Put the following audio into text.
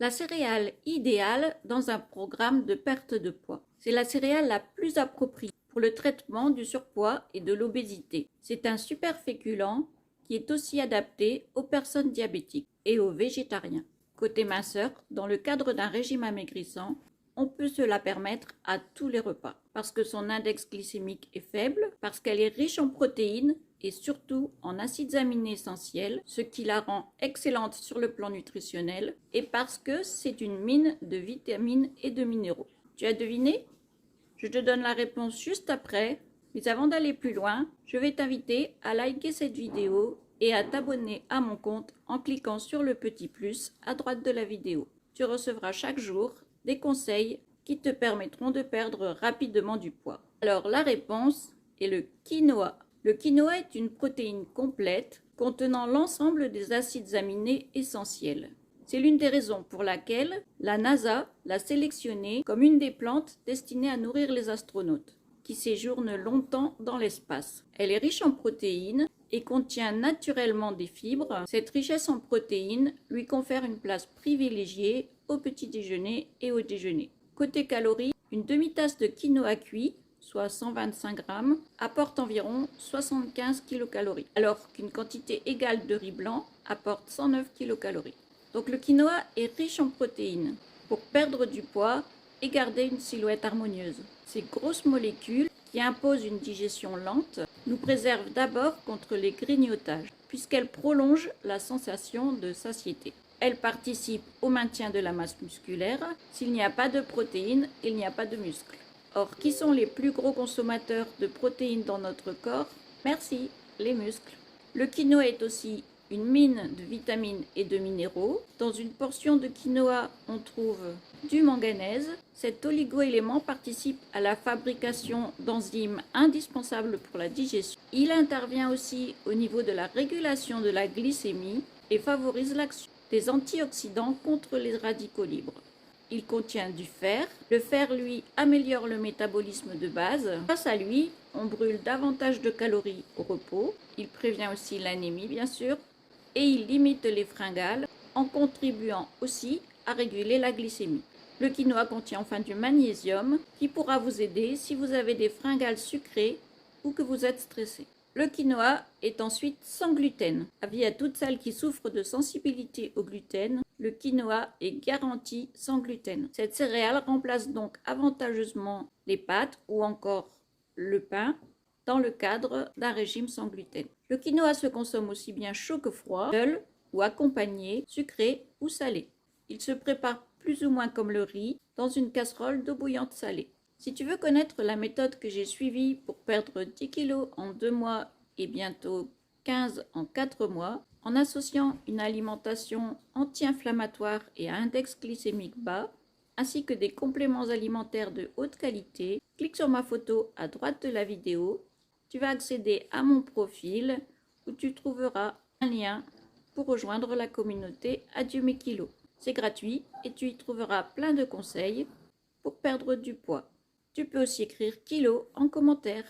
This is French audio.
La céréale idéale dans un programme de perte de poids. C'est la céréale la plus appropriée pour le traitement du surpoids et de l'obésité. C'est un super féculent qui est aussi adapté aux personnes diabétiques et aux végétariens. Côté minceur, dans le cadre d'un régime amaigrissant, on peut se la permettre à tous les repas parce que son index glycémique est faible, parce qu'elle est riche en protéines et surtout en acides aminés essentiels, ce qui la rend excellente sur le plan nutritionnel, et parce que c'est une mine de vitamines et de minéraux. Tu as deviné? Je te donne la réponse juste après, mais avant d'aller plus loin, je vais t'inviter à liker cette vidéo et à t'abonner à mon compte en cliquant sur le petit plus à droite de la vidéo. Tu recevras chaque jour des conseils qui te permettront de perdre rapidement du poids. Alors la réponse est le quinoa. Le quinoa est une protéine complète contenant l'ensemble des acides aminés essentiels. C'est l'une des raisons pour laquelle la NASA l'a sélectionnée comme une des plantes destinées à nourrir les astronautes, qui séjournent longtemps dans l'espace. Elle est riche en protéines et contient naturellement des fibres. Cette richesse en protéines lui confère une place privilégiée au petit déjeuner et au déjeuner. Côté calories, une demi-tasse de quinoa cuit, soit 125 grammes, apporte environ 75 kilocalories, alors qu'une quantité égale de riz blanc apporte 109 kilocalories. Donc le quinoa est riche en protéines pour perdre du poids et garder une silhouette harmonieuse. Ces grosses molécules qui imposent une digestion lente nous préservent d'abord contre les grignotages, puisqu'elles prolongent la sensation de satiété. Elles participent au maintien de la masse musculaire. S'il n'y a pas de protéines, il n'y a pas de muscles. Or, qui sont les plus gros consommateurs de protéines dans notre corps? Merci, les muscles. Le quinoa est aussi une mine de vitamines et de minéraux. Dans une portion de quinoa, on trouve du manganèse. Cet oligoélément participe à la fabrication d'enzymes indispensables pour la digestion. Il intervient aussi au niveau de la régulation de la glycémie et favorise l'action des antioxydants contre les radicaux libres. Il contient du fer. Le fer, lui, améliore le métabolisme de base. Grâce à lui, on brûle davantage de calories au repos. Il prévient aussi l'anémie, bien sûr, et il limite les fringales en contribuant aussi à réguler la glycémie. Le quinoa contient enfin du magnésium qui pourra vous aider si vous avez des fringales sucrées ou que vous êtes stressé. Le quinoa est ensuite sans gluten. Avis à toutes celles qui souffrent de sensibilité au gluten, le quinoa est garanti sans gluten. Cette céréale remplace donc avantageusement les pâtes ou encore le pain dans le cadre d'un régime sans gluten. Le quinoa se consomme aussi bien chaud que froid, seul ou accompagné, sucré ou salé. Il se prépare plus ou moins comme le riz dans une casserole d'eau bouillante salée. Si tu veux connaître la méthode que j'ai suivie pour perdre 10 kg en 2 mois et bientôt 15 en 4 mois, en associant une alimentation anti-inflammatoire et à index glycémique bas, ainsi que des compléments alimentaires de haute qualité, clique sur ma photo à droite de la vidéo. Tu vas accéder à mon profil où tu trouveras un lien pour rejoindre la communauté Adieu mes kilos. C'est gratuit et tu y trouveras plein de conseils pour perdre du poids. Tu peux aussi écrire kilo en commentaire.